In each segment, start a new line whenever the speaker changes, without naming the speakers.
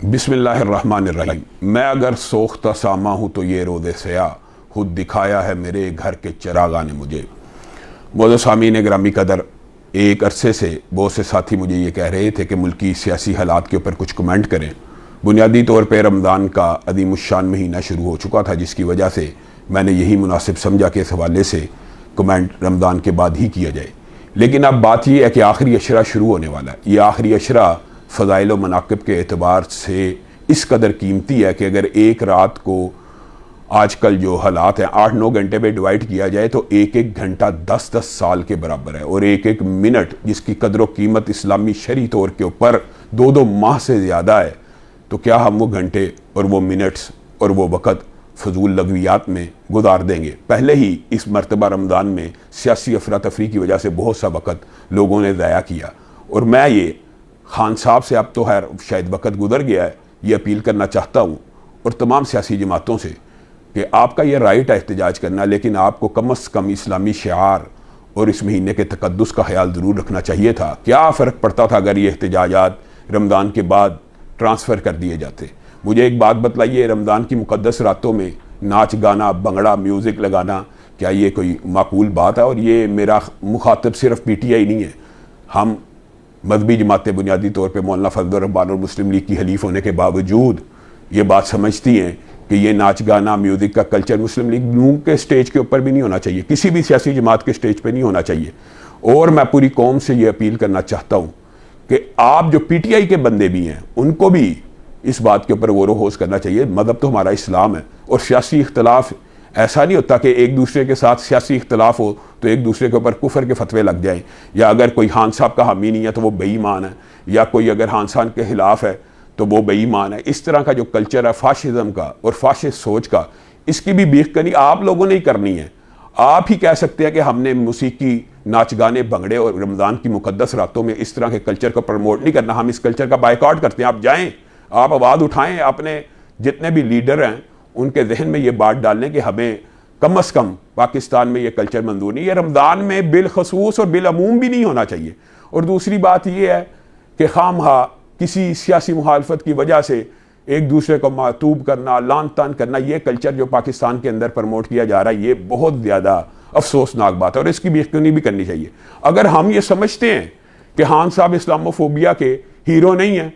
بسم اللہ الرحمن الرحیم۔ میں اگر سوختہ ساما ہوں تو یہ روز سیاہ خود دکھایا ہے میرے گھر کے چراغاں نے مجھے۔ معزز سامعین گرامی قدر، ایک عرصے سے بہت سے ساتھی مجھے یہ کہہ رہے تھے کہ ملکی سیاسی حالات کے اوپر کچھ کمنٹ کریں۔ بنیادی طور پہ رمضان کا عظیم الشان مہینہ شروع ہو چکا تھا، جس کی وجہ سے میں نے یہی مناسب سمجھا کہ اس حوالے سے کمنٹ رمضان کے بعد ہی کیا جائے۔ لیکن اب بات یہ ہے کہ آخری عشرہ شروع ہونے والا ہے۔ یہ آخری عشرہ فضائل و مناقب کے اعتبار سے اس قدر قیمتی ہے کہ اگر ایک رات کو آج کل جو حالات ہیں 8-9 گھنٹے پہ ڈیوائڈ کیا جائے تو ایک ایک گھنٹہ 10-10 سال کے برابر ہے، اور ایک ایک منٹ جس کی قدر و قیمت اسلامی شرعی طور کے اوپر 2-2 ماہ سے زیادہ ہے، تو کیا ہم وہ گھنٹے اور وہ منٹس اور وہ وقت فضول لغویات میں گزار دیں گے؟ پہلے ہی اس مرتبہ رمضان میں سیاسی افراتفری کی وجہ سے بہت سا وقت لوگوں نے ضائع کیا، اور میں یہ خان صاحب سے اب تو خیر شاید وقت گزر گیا ہے، یہ اپیل کرنا چاہتا ہوں اور تمام سیاسی جماعتوں سے کہ آپ کا یہ رائٹ ہے احتجاج کرنا، لیکن آپ کو کم از کم اسلامی شعار اور اس مہینے کے تقدس کا خیال ضرور رکھنا چاہیے تھا۔ کیا فرق پڑتا تھا اگر یہ احتجاجات رمضان کے بعد ٹرانسفر کر دیے جاتے؟ مجھے ایک بات بتلائیے، رمضان کی مقدس راتوں میں ناچ گانا، بنگڑا، میوزک لگانا، کیا یہ کوئی معقول بات ہے؟ اور یہ میرا مخاطب صرف پی ٹی آئی نہیں ہے، ہم مذہبی جماعتیں بنیادی طور پہ مولانا فضل الرحمان اور مسلم لیگ کی حلیف ہونے کے باوجود یہ بات سمجھتی ہیں کہ یہ ناچ گانا، میوزک کا کلچر مسلم لیگ نون کے سٹیج کے اوپر بھی نہیں ہونا چاہیے، کسی بھی سیاسی جماعت کے سٹیج پہ نہیں ہونا چاہیے۔ اور میں پوری قوم سے یہ اپیل کرنا چاہتا ہوں کہ آپ جو پی ٹی آئی کے بندے بھی ہیں ان کو بھی اس بات کے اوپر غور و خوض کرنا چاہیے۔ مذہب تو ہمارا اسلام ہے، اور سیاسی اختلاف ایسا نہیں ہوتا کہ ایک دوسرے کے ساتھ سیاسی اختلاف ہو تو ایک دوسرے کے اوپر کفر کے فتوے لگ جائیں، یا اگر کوئی خان صاحب کا حامی نہیں ہے تو وہ بے ایمان ہے، یا کوئی اگر خان صاحب کے خلاف ہے تو وہ بے ایمان ہے۔ اس طرح کا جو کلچر ہے فاشزم کا اور فاشسٹ سوچ کا، اس کی بھی بیخ کنی آپ لوگوں نے ہی کرنی ہے۔ آپ ہی کہہ سکتے ہیں کہ ہم نے موسیقی، ناچ گانے، بھنگڑے اور رمضان کی مقدس راتوں میں اس طرح کے کلچر کو پروموٹ نہیں کرنا، ہم اس کلچر کا بائیکاٹ کرتے ہیں۔ آپ جائیں، آپ آواز اٹھائیں، اپنے جتنے بھی لیڈر ہیں ان کے ذہن میں یہ بات ڈالیں کہ ہمیں کم از کم پاکستان میں یہ کلچر منظور نہیں، یہ رمضان میں بالخصوص اور بالعموم بھی نہیں ہونا چاہیے۔ اور دوسری بات یہ ہے کہ خواہ مخواہ کسی سیاسی مخالفت کی وجہ سے ایک دوسرے کو معتوب کرنا، لعن طعن کرنا، یہ کلچر جو پاکستان کے اندر پروموٹ کیا جا رہا ہے، یہ بہت زیادہ افسوسناک بات ہے، اور اس کی بیخبری بھی کرنی چاہیے۔ اگر ہم یہ سمجھتے ہیں کہ خان صاحب اسلاموفوبیا کے ہیرو نہیں ہیں،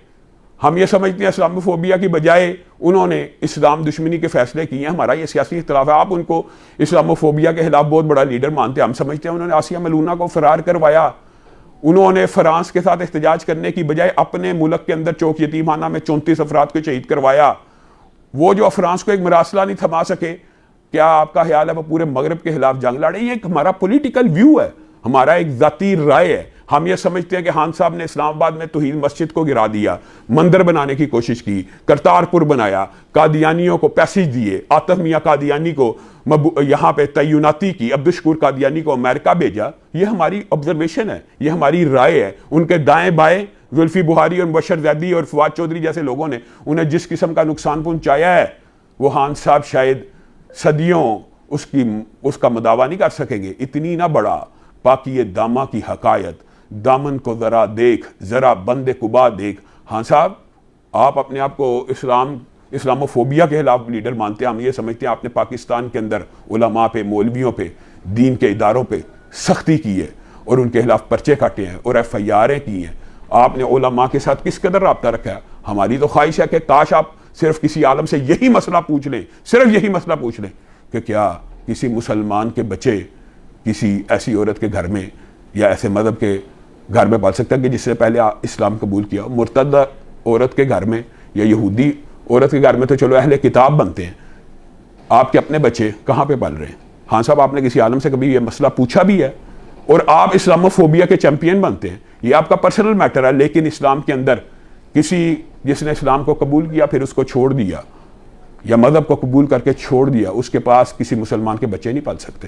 ہم یہ سمجھتے ہیں اسلاموفوبیا کی بجائے انہوں نے اسلام دشمنی کے فیصلے کیے ہیں، ہمارا یہ سیاسی اختلاف ہے، آپ ان کو اسلاموفوبیا کے خلاف بہت بڑا لیڈر مانتے ہیں، ہم سمجھتے ہیں انہوں نے آسیہ ملونہ کو فرار کروایا، انہوں نے فرانس کے ساتھ احتجاج کرنے کی بجائے اپنے ملک کے اندر چوک یتیم خانہ میں 34 افراد کو شہید کروایا۔ وہ جو فرانس کو ایک مراسلہ نہیں تھما سکے، کیا آپ کا خیال ہے وہ پورے مغرب کے خلاف جنگ لڑے؟ یہ ایک ہمارا پولیٹیکل ویو ہے، ہمارا ایک ذاتی رائے ہے۔ ہم یہ سمجھتے ہیں کہ خان صاحب نے اسلام آباد میں توحید مسجد کو گرا دیا، مندر بنانے کی کوشش کی، کرتارپور بنایا، قادیانیوں کو پیسج دیے، عاطف میاں قادیانی کو یہاں پہ تعیناتی کی، عبدالشکور قادیانی کو امریکہ بھیجا۔ یہ ہماری آبزرویشن ہے، یہ ہماری رائے ہے۔ ان کے دائیں بائیں زلفی بخاری اور مبشر زیدی اور فواد چودھری جیسے لوگوں نے انہیں جس قسم کا نقصان پہنچایا ہے، وہ خان صاحب شاید صدیوں اس کا مداوع نہیں کر سکیں گے۔ اتنی نہ بڑا پاکی دامہ کی حقائق، دامن کو ذرا دیکھ، ذرا بند قبا دیکھ۔ ہاں صاحب، آپ اپنے آپ کو اسلاموفوبیا کے خلاف لیڈر مانتے ہیں، ہم یہ سمجھتے ہیں آپ نے پاکستان کے اندر علماء پہ، مولویوں پہ، دین کے اداروں پہ سختی کی ہے اور ان کے خلاف پرچے کاٹے ہیں اور ایف آئی آریں کی ہیں۔ آپ نے علماء کے ساتھ کس قدر رابطہ رکھا ہے؟ ہماری تو خواہش ہے کہ کاش آپ صرف کسی عالم سے یہی مسئلہ پوچھ لیں، صرف یہی مسئلہ پوچھ لیں کہ کیا کسی مسلمان کے بچے کسی ایسی عورت کے گھر میں یا ایسے مذہب کے گھر میں پال سکتا ہے کہ جس سے پہلے اسلام قبول کیا؟ مرتد عورت کے گھر میں یا یہودی عورت کے گھر میں تو چلو اہل کتاب بنتے ہیں، آپ کے اپنے بچے کہاں پہ پل رہے ہیں؟ ہاں صاحب، آپ نے کسی عالم سے کبھی یہ مسئلہ پوچھا بھی ہے؟ اور آپ اسلاموفوبیا کے چیمپئن بنتے ہیں، یہ آپ کا پرسنل میٹر ہے، لیکن اسلام کے اندر کسی جس نے اسلام کو قبول کیا پھر اس کو چھوڑ دیا، یا مذہب کو قبول کر کے چھوڑ دیا، اس کے پاس کسی مسلمان کے بچے نہیں پال سکتے۔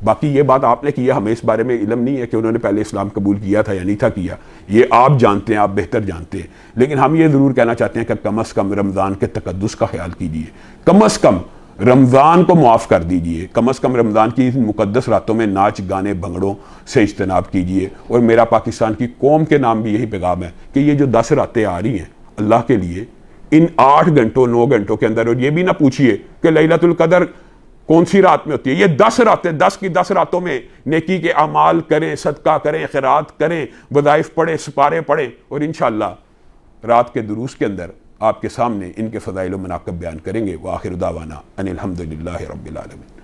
باقی یہ بات آپ نے کی ہے، ہمیں اس بارے میں علم نہیں ہے کہ انہوں نے پہلے اسلام قبول کیا تھا یا نہیں تھا کیا، یہ آپ جانتے ہیں، آپ بہتر جانتے ہیں۔ لیکن ہم یہ ضرور کہنا چاہتے ہیں کہ کم از کم رمضان کے تقدس کا خیال کیجیے، کم از کم رمضان کو معاف کر دیجئے، کم از کم رمضان کی مقدس راتوں میں ناچ گانے بھنگڑوں سے اجتناب کیجئے۔ اور میرا پاکستان کی قوم کے نام بھی یہی پیغام ہے کہ یہ جو 10 راتیں آ رہی ہیں، اللہ کے لیے ان 8 گھنٹوں 9 گھنٹوں کے اندر. اور یہ بھی نہ پوچھئے کہ لیلۃ القدر کون سی رات میں ہوتی ہے. یہ 10 راتیں، 10 کی 10 راتوں میں نیکی کے اعمال کریں، صدقہ کریں، خیرات کریں، وظائف پڑھیں، سپارے پڑھیں، اور انشاءاللہ رات کے دروس کے اندر آپ کے سامنے ان کے فضائل و مناقب بیان کریں گے. وآخر دعوانا ان الحمدللہ رب العالمین.